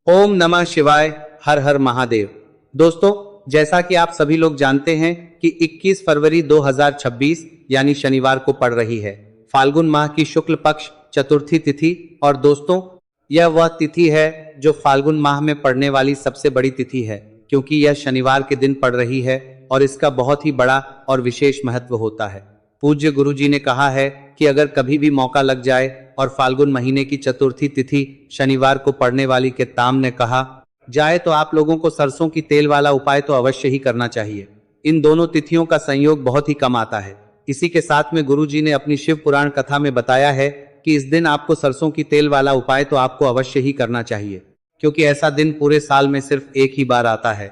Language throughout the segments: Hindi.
ओम नमः शिवाय। हर हर महादेव। दोस्तों, जैसा कि आप सभी लोग जानते हैं कि 21 फरवरी 2026 यानी शनिवार को पड़ रही है फाल्गुन माह की शुक्ल पक्ष चतुर्थी तिथि। और दोस्तों, यह वह तिथि है जो फाल्गुन माह में पड़ने वाली सबसे बड़ी तिथि है, क्योंकि यह शनिवार के दिन पड़ रही है और इसका बहुत ही बड़ा और विशेष महत्व होता है। पूज्य गुरु जी ने कहा है कि अगर कभी भी मौका लग जाए और फाल्गुन महीने की चतुर्थी तिथि शनिवार को पड़ने वाली के ताम ने कहा जाए तो आप लोगों को सरसों की तेल वाला उपाय तो अवश्य ही करना चाहिए। इन दोनों तिथियों का संयोग बहुत ही कम आता है। इसी के साथ में गुरु जी ने अपनी शिव पुराण कथा में बताया है कि इस दिन आपको सरसों की तेल वाला उपाय तो आपको अवश्य ही करना चाहिए, क्योंकि ऐसा दिन पूरे साल में सिर्फ एक ही बार आता है।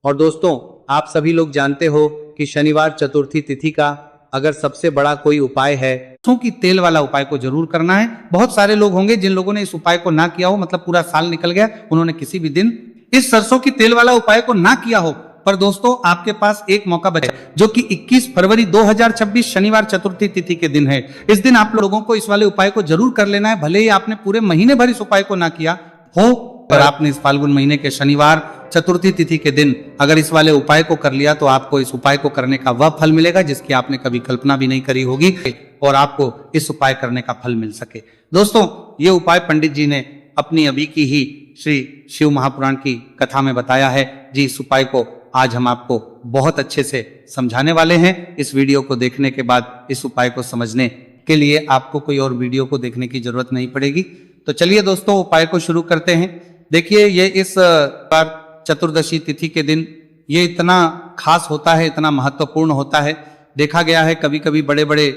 और दोस्तों, आप सभी लोग जानते हो कि शनिवार चतुर्थी तिथि का अगर सबसे बड़ा कोई उपाय है, सरसों की तेल वाला उपाय को जरूर करना है। बहुत सारे लोग होंगे जिन लोगों ने इस उपाय को ना किया हो, मतलब पूरा साल निकल गया, उन्होंने किसी भी दिन इस सरसों की तेल वाला उपाय को ना किया हो। पर दोस्तों, आपके पास एक मौका बचा है, जो कि 21 फरवरी 2026 शनिवार चतुर्थी तिथि के दिन है। इस दिन आप लोगों को इस वाले उपाय को जरूर कर लेना है। भले ही आपने पूरे महीने भर इस उपाय को ना किया हो, पर आपने इस फाल्गुन महीने के शनिवार चतुर्थी तिथि के दिन अगर इस वाले उपाय को कर लिया तो आपको इस उपाय को करने का वह फल मिलेगा जिसकी आपने कभी कल्पना भी नहीं करी होगी, और आपको इस उपाय करने का फल मिल सके। दोस्तों, ये उपाय पंडित जी ने अपनी अभी की ही श्री शिव महापुराण की कथा में बताया है जी। इस उपाय को आज हम आपको बहुत अच्छे से समझाने वाले हैं। इस वीडियो को देखने के बाद इस उपाय को समझने के लिए आपको कोई और वीडियो को देखने की जरूरत नहीं पड़ेगी। तो चलिए दोस्तों, उपाय को शुरू करते हैं। देखिए, ये इस बार चतुर्दशी तिथि के दिन ये इतना खास होता है, इतना महत्वपूर्ण होता है। देखा गया है कभी कभी बड़े बड़े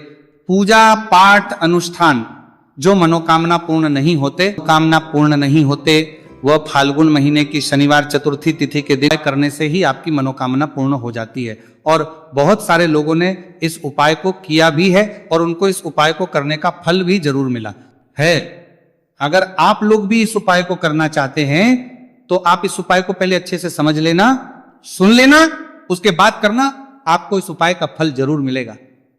पूजा पाठ अनुष्ठान जो मनोकामना पूर्ण नहीं होते, वह फाल्गुन महीने की शनिवार चतुर्थी तिथि के दिन करने से ही आपकी मनोकामना पूर्ण हो जाती है। और बहुत सारे लोगों ने इस उपाय को किया भी है और उनको इस उपाय को करने का फल भी जरूर मिला है। अगर आप लोग भी इस उपाय को करना चाहते हैं तो आप इस उपाय को पहले अच्छे से समझ लेना, सुन लेना, उसके बाद करना। आपको इस उपाय का फल जरूर मिलेगा।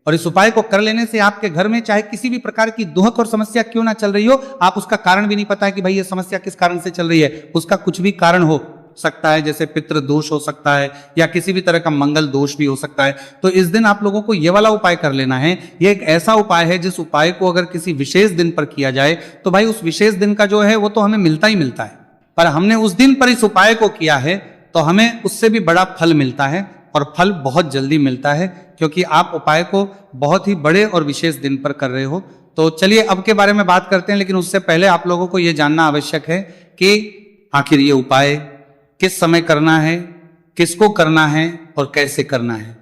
और इस उपाय को कर लेने से आपके घर में चाहे किसी भी प्रकार की दुहक और समस्या क्यों ना चल रही हो, आप उसका कारण भी नहीं पता है कि भाई ये समस्या किस कारण से चल रही है, उसका कुछ भी कारण हो सकता है, जैसे पितृ दोष हो सकता है या किसी भी तरह का मंगल दोष भी हो सकता है। तो इस दिन आप लोगों को ये वाला उपाय कर लेना है। ये एक ऐसा उपाय है जिस उपाय को अगर किसी विशेष दिन पर किया जाए तो भाई उस विशेष दिन का जो है वो तो हमें मिलता ही मिलता है, पर हमने उस दिन पर इस उपाय को किया है तो हमें उससे भी बड़ा फल मिलता है, और फल बहुत जल्दी मिलता है, क्योंकि आप उपाय को बहुत ही बड़े और विशेष दिन पर कर रहे हो। तो चलिए अब के बारे में बात करते हैं, लेकिन उससे पहले आप लोगों को यह जानना आवश्यक है कि आखिर ये उपाय किस समय करना है, किसको करना है और कैसे करना है।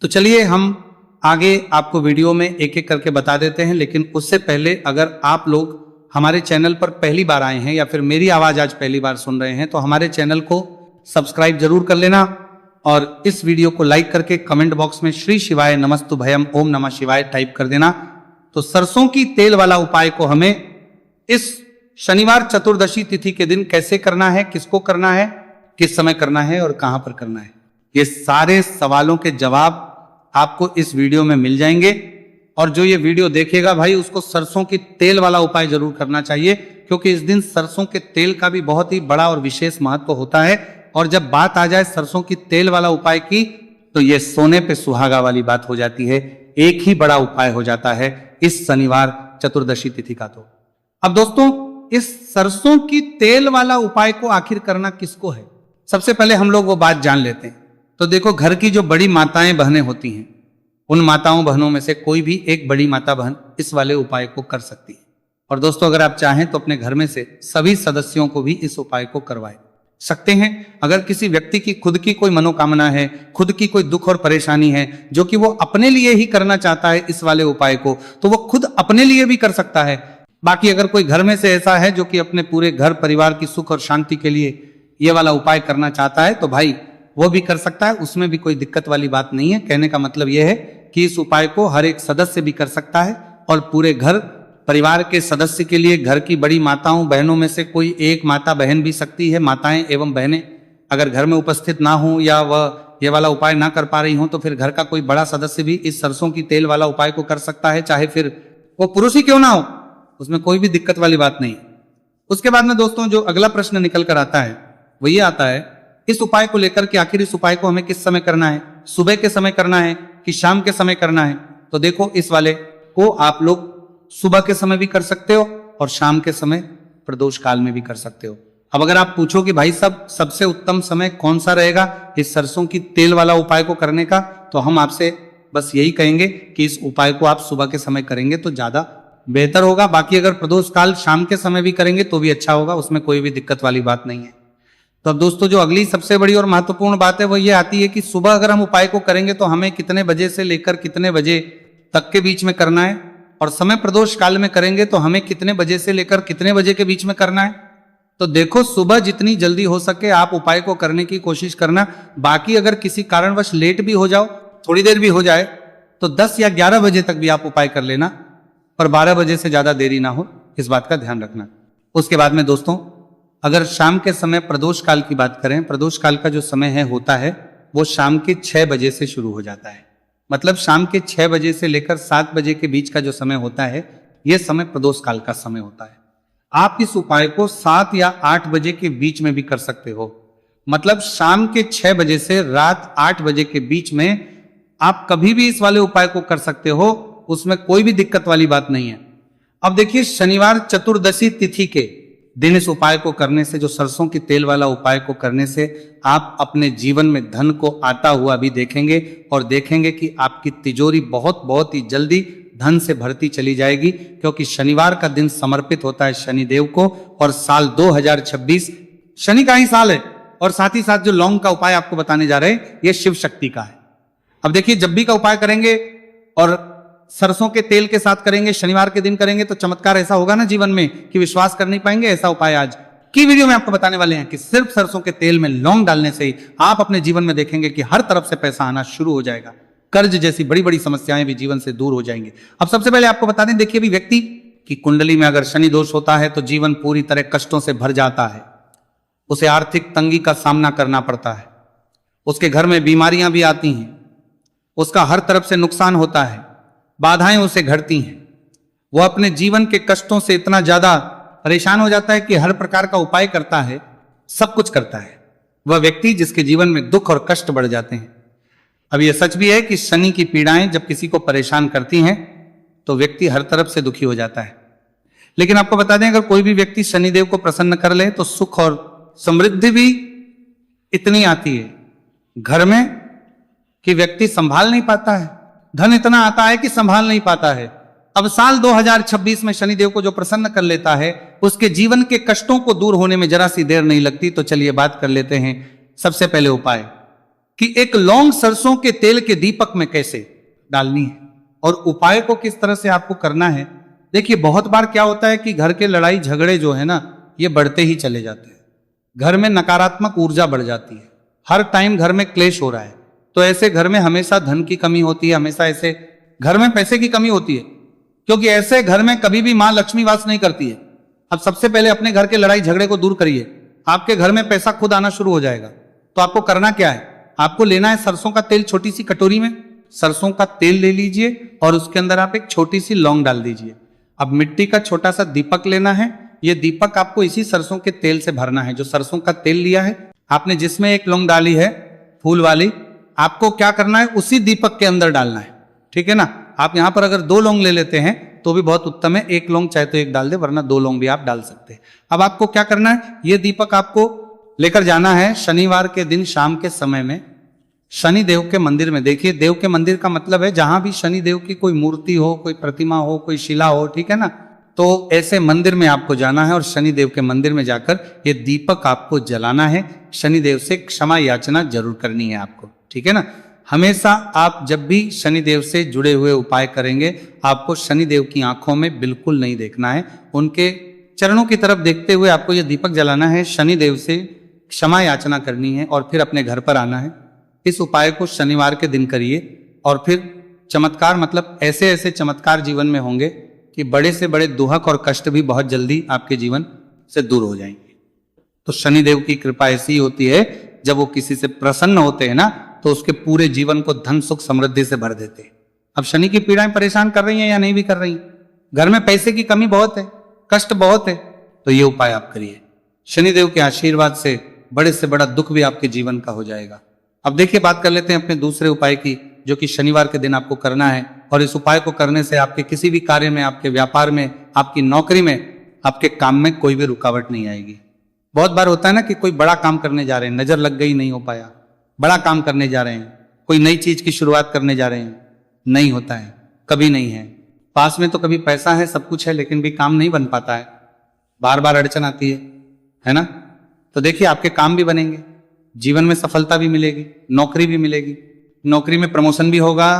तो चलिए हम आगे आपको वीडियो में एक एक करके बता देते हैं। लेकिन उससे पहले अगर आप लोग हमारे चैनल पर पहली बार आए हैं या फिर मेरी आवाज आज पहली बार सुन रहे हैं तो हमारे चैनल को सब्सक्राइब जरूर कर लेना, और इस वीडियो को लाइक करके कमेंट बॉक्स में श्री शिवाय नमस्तुभयम ओम नमः शिवाय टाइप कर देना। तो सरसों की तेल वाला उपाय को हमें इस शनिवार चतुर्दशी तिथि के दिन कैसे करना है, किसको करना है, किस समय करना है और कहां पर करना है, ये सारे सवालों के जवाब आपको इस वीडियो में मिल जाएंगे। और जो ये वीडियो देखेगा भाई, उसको सरसों की तेल वाला उपाय जरूर करना चाहिए, क्योंकि इस दिन सरसों के तेल का भी बहुत ही बड़ा और विशेष महत्व होता है। और जब बात आ जाए सरसों की तेल वाला उपाय की, तो ये सोने पे सुहागा वाली बात हो जाती है। एक ही बड़ा उपाय हो जाता है इस शनिवार चतुर्दशी तिथि का। तो अब दोस्तों, इस सरसों की तेल वाला उपाय को आखिर करना किसको है, सबसे पहले हम लोग वो बात जान लेते हैं। तो देखो, घर की जो बड़ी माताएं बहनें होती हैं, उन माताओं बहनों में से कोई भी एक बड़ी माता बहन इस वाले उपाय को कर सकती है। और दोस्तों, अगर आप चाहें तो अपने घर में से सभी सदस्यों को भी इस उपाय को करवाए सकते हैं। अगर किसी व्यक्ति की खुद की कोई मनोकामना है, खुद की कोई दुख और परेशानी है जो कि वो अपने लिए ही करना चाहता है इस वाले उपाय को, तो वो खुद अपने लिए भी कर सकता है। बाकी अगर कोई घर में से ऐसा है जो कि अपने पूरे घर परिवार की सुख और शांति के लिए ये वाला उपाय करना चाहता है, तो भाई वो भी कर सकता है, उसमें भी कोई दिक्कत वाली बात नहीं है। कहने का मतलब यह है कि इस उपाय को हर एक सदस्य भी कर सकता है, और पूरे घर परिवार के सदस्य के लिए घर की बड़ी माताओं बहनों में से कोई एक माता बहन भी सकती है। माताएं एवं बहनें अगर घर में उपस्थित ना हो या वह ये वाला उपाय ना कर पा रही हो, तो फिर घर का कोई बड़ा सदस्य भी इस सरसों की तेल वाला उपाय को कर सकता है, चाहे फिर वो पुरुष ही क्यों ना हो, उसमें कोई भी दिक्कत वाली बात नहीं। उसके बाद में दोस्तों जो अगला प्रश्न निकल कर आता है वो ये आता है इस उपाय को लेकर के, आखिर इस उपाय को हमें किस समय करना है, सुबह के समय करना है कि शाम के समय करना है। तो देखो इस वाले को आप लोग सुबह के समय भी कर सकते हो और शाम के समय प्रदोष काल में भी कर सकते हो। अब अगर आप पूछो कि भाई साहब सबसे उत्तम समय कौन सा रहेगा इस सरसों की तेल वाला उपाय को करने का, तो हम आपसे बस यही कहेंगे कि इस उपाय को आप सुबह के समय करेंगे तो ज्यादा बेहतर होगा। बाकी अगर प्रदोष काल शाम के समय भी करेंगे तो भी अच्छा होगा, उसमें कोई भी दिक्कत वाली बात नहीं है। तो अब दोस्तों जो अगली सबसे बड़ी और महत्वपूर्ण बात है वो ये आती है कि सुबह अगर हम उपाय को करेंगे तो हमें कितने बजे से लेकर कितने बजे तक के बीच में करना है, और समय प्रदोष काल में करेंगे तो हमें कितने बजे से लेकर कितने बजे के बीच में करना है। तो देखो सुबह जितनी जल्दी हो सके आप उपाय को करने की कोशिश करना। बाकी अगर किसी कारणवश लेट भी हो जाओ, थोड़ी देर भी हो जाए, तो 10 या 11 बजे तक भी आप उपाय कर लेना, पर 12 बजे से ज्यादा देरी ना हो, इस बात का ध्यान रखना। उसके बाद में दोस्तों अगर शाम के समय प्रदोष काल की बात करें, प्रदोष काल का जो समय है होता है वो शाम के 6 बजे से शुरू हो जाता है। मतलब शाम के 6 बजे से लेकर 7 बजे के बीच का जो समय होता है यह समय प्रदोष काल का समय होता है। आप इस उपाय को 7 या 8 बजे के बीच में भी कर सकते हो। मतलब शाम के 6 बजे से रात 8 बजे के बीच में आप कभी भी इस वाले उपाय को कर सकते हो, उसमें कोई भी दिक्कत वाली बात नहीं है। अब देखिए शनिवार चतुर्दशी तिथि के दिन इस उपाय को करने से, जो सरसों की तेल वाला उपाय को करने से आप अपने जीवन में धन को आता हुआ भी देखेंगे और देखेंगे कि आपकी तिजोरी बहुत बहुत ही जल्दी धन से भरती चली जाएगी, क्योंकि शनिवार का दिन समर्पित होता है शनिदेव को और साल 2026 शनि का ही साल है। और साथ ही साथ जो लौंग का उपाय आपको बताने जा रहे हैं ये शिव शक्ति का है। अब देखिए जब भी का उपाय करेंगे और सरसों के तेल के साथ करेंगे, शनिवार के दिन करेंगे, तो चमत्कार ऐसा होगा ना जीवन में कि विश्वास कर नहीं पाएंगे। ऐसा उपाय आज की वीडियो में आपको बताने वाले हैं कि सिर्फ सरसों के तेल में लौंग डालने से ही आप अपने जीवन में देखेंगे कि हर तरफ से पैसा आना शुरू हो जाएगा। कर्ज जैसी बड़ी बड़ी समस्याएं भी जीवन से दूर हो जाएंगी। अब सबसे पहले आपको बता दें, देखिए भी व्यक्ति की कुंडली में अगर शनि दोष होता है तो जीवन पूरी तरह कष्टों से भर जाता है, उसे आर्थिक तंगी का सामना करना पड़ता है, उसके घर में बीमारियां भी आती हैं, उसका हर तरफ से नुकसान होता है, बाधाएं उसे घटती हैं, वो अपने जीवन के कष्टों से इतना ज्यादा परेशान हो जाता है कि हर प्रकार का उपाय करता है, सब कुछ करता है वह व्यक्ति जिसके जीवन में दुख और कष्ट बढ़ जाते हैं। अब यह सच भी है कि शनि की पीड़ाएं जब किसी को परेशान करती हैं तो व्यक्ति हर तरफ से दुखी हो जाता है। लेकिन आपको बता दें अगर कोई भी व्यक्ति शनिदेव को प्रसन्न कर ले तो सुख और समृद्धि भी इतनी आती है घर में कि व्यक्ति संभाल नहीं पाता है, धन इतना आता है कि संभाल नहीं पाता है। अब साल 2026 में शनिदेव को जो प्रसन्न कर लेता है उसके जीवन के कष्टों को दूर होने में जरा सी देर नहीं लगती। तो चलिए बात कर लेते हैं सबसे पहले उपाय कि एक लौंग सरसों के तेल के दीपक में कैसे डालनी है और उपाय को किस तरह से आपको करना है। देखिए बहुत बार क्या होता है कि घर के लड़ाई झगड़े जो है ना ये बढ़ते ही चले जाते हैं, घर में नकारात्मक ऊर्जा बढ़ जाती है, हर टाइम घर में क्लेश हो रहा है, तो ऐसे घर में हमेशा धन की कमी होती है, हमेशा ऐसे घर में पैसे की कमी होती है, क्योंकि ऐसे घर में कभी भी मां लक्ष्मी वास नहीं करती है। अब सबसे पहले अपने घर के लड़ाई झगड़े को दूर करिए, आपके घर में पैसा खुद आना शुरू हो जाएगा। तो आपको करना क्या है, आपको लेना है सरसों का तेल, छोटी सी कटोरी में सरसों का तेल ले लीजिए और उसके अंदर आप एक छोटी सी लौंग डाल दीजिए। अब मिट्टी का छोटा सा दीपक लेना है, ये दीपक आपको इसी सरसों के तेल से भरना है। जो सरसों का तेल लिया है आपने, जिसमें एक लौंग डाली है फूल वाली, आपको क्या करना है उसी दीपक के अंदर डालना है, ठीक है ना। आप यहां पर अगर 2 लौंग ले लेते हैं तो भी बहुत उत्तम है, 1 लौंग चाहे तो 1 डाल दे, वरना 2 लौंग भी आप डाल सकते हैं। अब आपको क्या करना है, ये दीपक आपको लेकर जाना है शनिवार के दिन शाम के समय में शनि देव के मंदिर में। देखिए देव के मंदिर का मतलब है जहां भी शनि देव की कोई मूर्ति हो, कोई प्रतिमा हो, कोई शिला हो, ठीक है ना, तो ऐसे मंदिर में आपको जाना है और शनि देव के मंदिर में जाकर ये दीपक आपको जलाना है। शनि देव से क्षमा याचना जरूर करनी है आपको, ठीक है ना। हमेशा आप जब भी शनि देव से जुड़े हुए उपाय करेंगे आपको शनि देव की आंखों में बिल्कुल नहीं देखना है, उनके चरणों की तरफ देखते हुए आपको यह दीपक जलाना है, शनि देव से क्षमा याचना करनी है और फिर अपने घर पर आना है। इस उपाय को शनिवार के दिन करिए और फिर चमत्कार, मतलब ऐसे ऐसे चमत्कार जीवन में होंगे कि बड़े से बड़े दुहक और कष्ट भी बहुत जल्दी आपके जीवन से दूर हो जाएंगे। तो शनि देव की कृपा ऐसी होती है जब वो किसी से प्रसन्न होते हैं ना तो उसके पूरे जीवन को धन सुख समृद्धि से भर देते हैं। अब शनि की पीड़ाएं परेशान कर रही हैं या नहीं भी कर रही हैं, घर में पैसे की कमी बहुत है, कष्ट बहुत है, तो ये उपाय आप करिए। शनिदेव के आशीर्वाद से बड़े से बड़ा दुख भी आपके जीवन का हो जाएगा। अब देखिए, बात कर लेते हैं अपने दूसरे उपाय की, जो कि शनिवार के दिन आपको करना है। और इस उपाय को करने से आपके किसी भी कार्य में, आपके व्यापार में, आपकी नौकरी में, आपके काम में कोई भी रुकावट नहीं आएगी। बहुत बार होता है ना कि कोई बड़ा काम करने जा रहे हैं, नजर लग गई, नहीं हो पाया। बड़ा काम करने जा रहे हैं, कोई नई चीज की शुरुआत करने जा रहे हैं, नहीं होता है, कभी नहीं है। पास में तो कभी पैसा है, सब कुछ है, लेकिन भी काम नहीं बन पाता है, बार बार अड़चन आती है ना। तो देखिए, आपके काम भी बनेंगे, जीवन में सफलता भी मिलेगी, नौकरी भी मिलेगी, नौकरी में प्रमोशन भी होगा।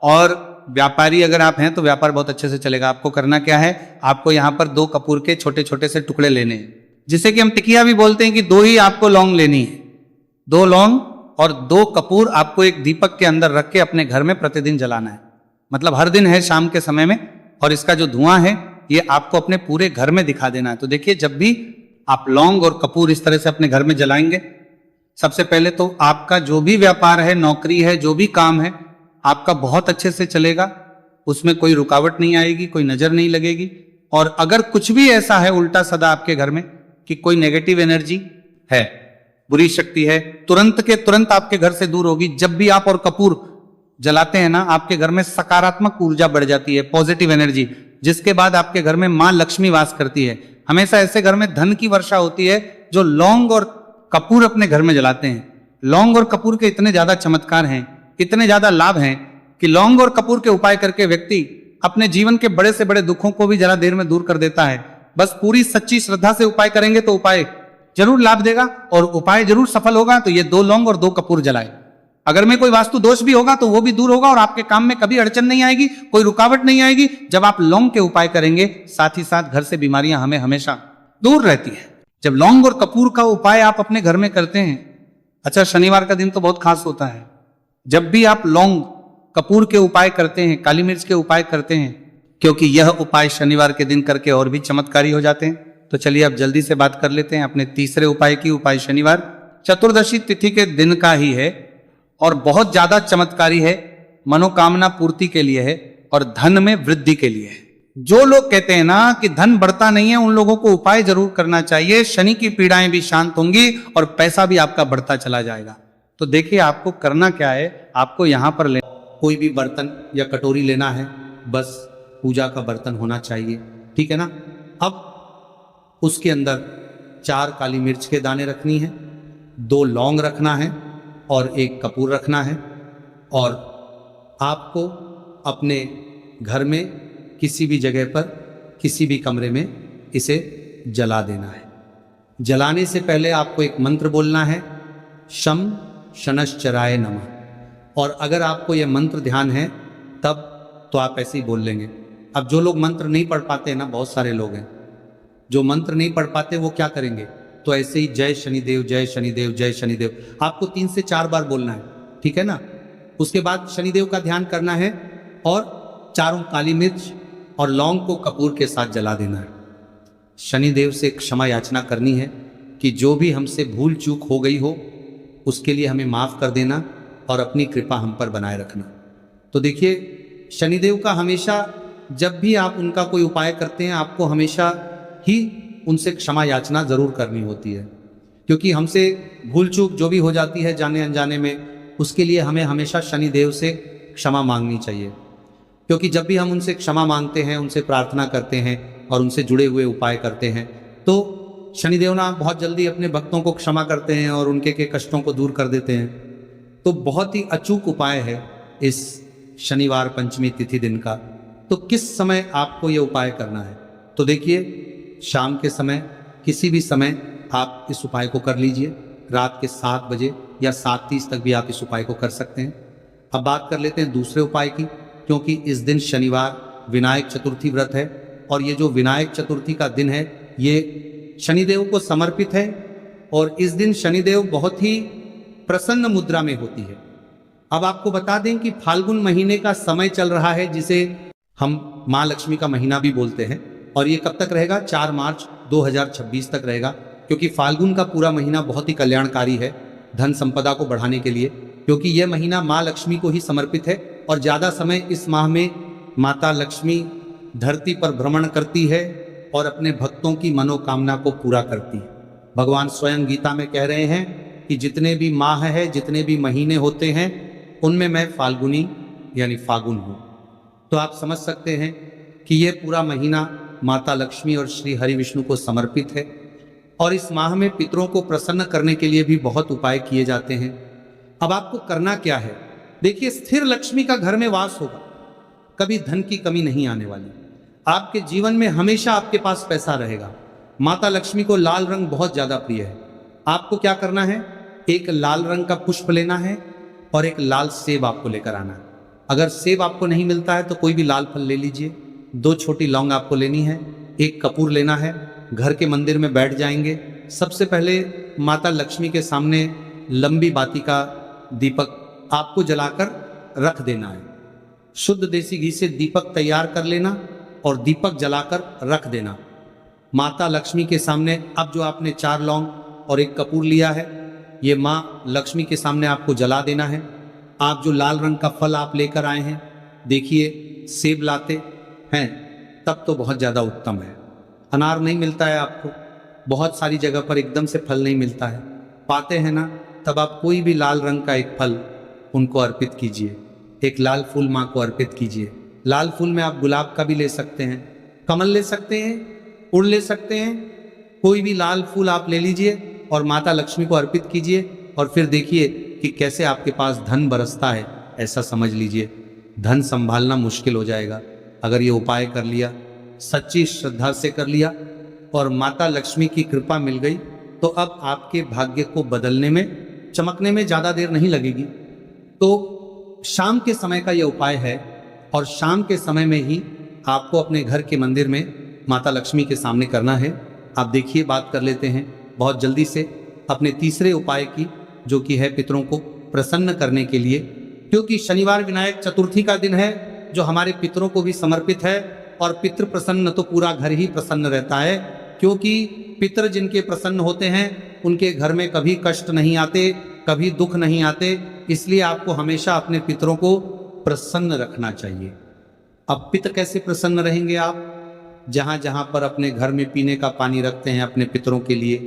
और व्यापारी अगर आप हैं तो व्यापार बहुत अच्छे से चलेगा। आपको करना क्या है, आपको यहाँ पर 2 कपूर के छोटे छोटे से टुकड़े लेने हैं, जिसे कि हम टिकिया भी बोलते हैं कि 2 ही आपको लौंग लेनी है। 2 लौंग और 2 कपूर आपको एक दीपक के अंदर रख के अपने घर में प्रतिदिन जलाना है। मतलब हर दिन है शाम के समय में, और इसका जो धुआं है ये आपको अपने पूरे घर में दिखा देना है। तो देखिए, जब भी आप लौंग और कपूर इस तरह से अपने घर में जलाएंगे, सबसे पहले तो आपका जो भी व्यापार है, नौकरी है, जो भी काम है, आपका बहुत अच्छे से चलेगा, उसमें कोई रुकावट नहीं आएगी, कोई नजर नहीं लगेगी। और अगर कुछ भी ऐसा है उल्टा सदा आपके घर में कि कोई नेगेटिव एनर्जी है, बुरी शक्ति है, तुरंत के तुरंत आपके घर से दूर होगी। जब भी आप और कपूर जलाते हैं ना, आपके घर में सकारात्मक ऊर्जा बढ़ जाती है, पॉजिटिव एनर्जी, जिसके बाद आपके घर में मां लक्ष्मी वास करती है। हमेशा ऐसे घर में धन की वर्षा होती है जो लौंग और कपूर अपने घर में जलाते हैं। लौंग और कपूर के इतने ज्यादा चमत्कार हैं, इतने ज्यादा लाभ हैं कि लौंग और कपूर के उपाय करके व्यक्ति अपने जीवन के बड़े से बड़े दुखों को भी जरा देर में दूर कर देता है। बस पूरी सच्ची श्रद्धा से उपाय करेंगे तो उपाय जरूर लाभ देगा और उपाय जरूर सफल होगा। तो ये 2 लौंग और 2 कपूर जलाए। अगर में कोई वास्तु दोष भी होगा तो वो भी दूर होगा और आपके काम में कभी अड़चन नहीं आएगी, कोई रुकावट नहीं आएगी। जब आप लौंग के उपाय करेंगे, साथ ही साथ घर से बीमारियां हमें हमेशा दूर रहती है। जब लौंग और कपूर का उपाय आप अपने घर में करते हैं, अच्छा, शनिवार का दिन तो बहुत खास होता है। जब भी आप लौंग कपूर के उपाय करते हैं, काली मिर्च के उपाय करते हैं, क्योंकि यह उपाय शनिवार के दिन करके और भी चमत्कारी हो जाते हैं। तो चलिए अब जल्दी से बात कर लेते हैं अपने तीसरे उपाय की। उपाय शनिवार चतुर्दशी तिथि के दिन का ही है और बहुत ज्यादा चमत्कारी है, मनोकामना पूर्ति के लिए है और धन में वृद्धि के लिए है। जो लोग कहते हैं ना कि धन बढ़ता नहीं है, उन लोगों को उपाय जरूर करना चाहिए। शनि की पीड़ाएं भी शांत होंगी और पैसा भी आपका बढ़ता चला जाएगा। तो देखिए, आपको करना क्या है, आपको यहां पर कोई भी बर्तन या कटोरी लेना है, बस पूजा का बर्तन होना चाहिए, ठीक है ना। अब उसके अंदर 4 काली मिर्च के दाने रखनी है, 2 लौंग रखना है और 1 कपूर रखना है। और आपको अपने घर में किसी भी जगह पर, किसी भी कमरे में इसे जला देना है। जलाने से पहले आपको एक मंत्र बोलना है, शम शनश्चराय नमः। और अगर आपको यह मंत्र ध्यान है तब तो आप ऐसे ही बोल लेंगे। अब जो लोग मंत्र नहीं पढ़ पाते हैं ना, बहुत सारे लोग हैं जो मंत्र नहीं पढ़ पाते, वो क्या करेंगे, तो ऐसे ही जय शनिदेव जय शनिदेव जय शनिदेव आपको 3 से 4 बार बोलना है, ठीक है ना। उसके बाद शनिदेव का ध्यान करना है और 4 काली मिर्च और लौंग को कपूर के साथ जला देना है। शनिदेव से क्षमा याचना करनी है कि जो भी हमसे भूल चूक हो गई हो उसके लिए हमें माफ कर देना और अपनी कृपा हम पर बनाए रखना। तो देखिए, शनिदेव का हमेशा जब भी आप उनका कोई उपाय करते हैं, आपको हमेशा ही उनसे क्षमा याचना जरूर करनी होती है, क्योंकि हमसे भूल चूक जो भी हो जाती है जाने अनजाने में, उसके लिए हमें हमेशा शनिदेव से क्षमा मांगनी चाहिए। क्योंकि जब भी हम उनसे क्षमा मांगते हैं, उनसे प्रार्थना करते हैं और उनसे जुड़े हुए उपाय करते हैं, तो शनिदेव ना बहुत जल्दी अपने भक्तों को क्षमा करते हैं और उनके के कष्टों को दूर कर देते हैं। तो बहुत ही अचूक उपाय है इस शनिवार पंचमी तिथि दिन का। तो किस समय आपको ये उपाय करना है, तो देखिए, शाम के समय, किसी भी समय आप इस उपाय को कर लीजिए। रात के 7 बजे या 7:30 तक भी आप इस उपाय को कर सकते हैं। अब बात कर लेते हैं दूसरे उपाय की, क्योंकि इस दिन शनिवार विनायक चतुर्थी व्रत है और ये जो विनायक चतुर्थी का दिन है ये शनिदेव को समर्पित है। और इस दिन शनिदेव बहुत ही प्रसन्न मुद्रा में होती है। अब आपको बता दें कि फाल्गुन महीने का समय चल रहा है, जिसे हम माँ लक्ष्मी का महीना भी बोलते हैं, और ये कब तक रहेगा, 4 मार्च 2026 तक रहेगा। क्योंकि फाल्गुन का पूरा महीना बहुत ही कल्याणकारी है धन संपदा को बढ़ाने के लिए, क्योंकि यह महीना माँ लक्ष्मी को ही समर्पित है और ज़्यादा समय इस माह में माता लक्ष्मी धरती पर भ्रमण करती है और अपने भक्तों की मनोकामना को पूरा करती है। भगवान स्वयं गीता में कह रहे हैं कि जितने भी माह है, जितने भी महीने होते हैं, उनमें मैं फाल्गुनी यानी फागुन हूँ। तो आप समझ सकते हैं कि ये पूरा महीना माता लक्ष्मी और श्री हरि विष्णु को समर्पित है। और इस माह में पितरों को प्रसन्न करने के लिए भी बहुत उपाय किए जाते हैं। अब आपको करना क्या है? देखिए, स्थिर लक्ष्मी का घर में वास होगा, कभी धन की कमी नहीं आने वाली। आपके जीवन में हमेशा आपके पास पैसा रहेगा। माता लक्ष्मी को लाल रंग बहुत ज्यादा प्रिय है। आपको क्या करना है? एक लाल रंग का पुष्प लेना है और एक लाल सेब आपको लेकर आना है। अगर सेब आपको नहीं मिलता है तो कोई भी लाल फल ले लीजिए। 2 छोटी लौंग आपको लेनी है, एक कपूर लेना है। घर के मंदिर में बैठ जाएंगे। सबसे पहले माता लक्ष्मी के सामने लंबी बाती का दीपक आपको जलाकर रख देना है। शुद्ध देसी घी से दीपक तैयार कर लेना और दीपक जलाकर रख देना। माता लक्ष्मी के सामने अब जो आपने 4 लौंग और एक कपूर लिया है, ये माँ लक्ष्मी के सामने आपको जला देना है। आप जो लाल रंग का फल आप लेकर आए हैं, देखिए सेब लाते हैं तब तो बहुत ज़्यादा उत्तम है। अनार नहीं मिलता है आपको, बहुत सारी जगह पर एकदम से फल नहीं मिलता है, पाते हैं ना, तब आप कोई भी लाल रंग का एक फल उनको अर्पित कीजिए। एक लाल फूल माँ को अर्पित कीजिए। लाल फूल में आप गुलाब का भी ले सकते हैं, कमल ले सकते हैं, उड़ ले सकते हैं, कोई भी लाल फूल आप ले लीजिए और माता लक्ष्मी को अर्पित कीजिए। और फिर देखिए कि कैसे आपके पास धन बरसता है। ऐसा समझ लीजिए धन संभालना मुश्किल हो जाएगा अगर ये उपाय कर लिया, सच्ची श्रद्धा से कर लिया और माता लक्ष्मी की कृपा मिल गई, तो अब आपके भाग्य को बदलने में, चमकने में ज़्यादा देर नहीं लगेगी। तो शाम के समय का ये उपाय है और शाम के समय में ही आपको अपने घर के मंदिर में माता लक्ष्मी के सामने करना है। आप देखिए, बात कर लेते हैं बहुत जल्दी से अपने तीसरे उपाय की, जो कि है पितरों को प्रसन्न करने के लिए। क्योंकि शनिवार विनायक चतुर्थी का दिन है जो हमारे पितरों को भी समर्पित है। और पितृ प्रसन्न तो पूरा घर ही प्रसन्न रहता है, क्योंकि पितृ जिनके प्रसन्न होते हैं उनके घर में कभी कष्ट नहीं आते, कभी दुख नहीं आते। इसलिए आपको हमेशा अपने पितरों को प्रसन्न रखना चाहिए। अब पितृ कैसे प्रसन्न रहेंगे आप? जहाँ जहाँ पर अपने घर में पीने का पानी रखते हैं अपने पितरों के लिए,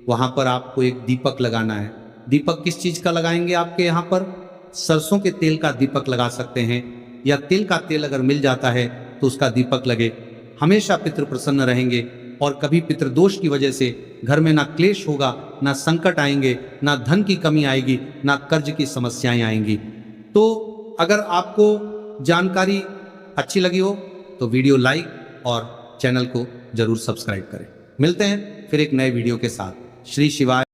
वहाँ पर आपको एक दीपक लगाना है। दीपक किस चीज़ का लगाएंगे? आपके यहाँ पर सरसों के तेल का दीपक लगा सकते हैं, या तिल का तेल अगर मिल जाता है तो उसका दीपक लगे। हमेशा पितृ प्रसन्न रहेंगे और कभी पितृदोष की वजह से घर में ना क्लेश होगा, ना संकट आएंगे, ना धन की कमी आएगी, ना कर्ज की समस्याएं आएंगी। तो अगर आपको जानकारी अच्छी लगी हो तो वीडियो लाइक और चैनल को जरूर सब्सक्राइब करें। मिलते हैं फिर एक नए वीडियो के साथ। श्री शिवाय।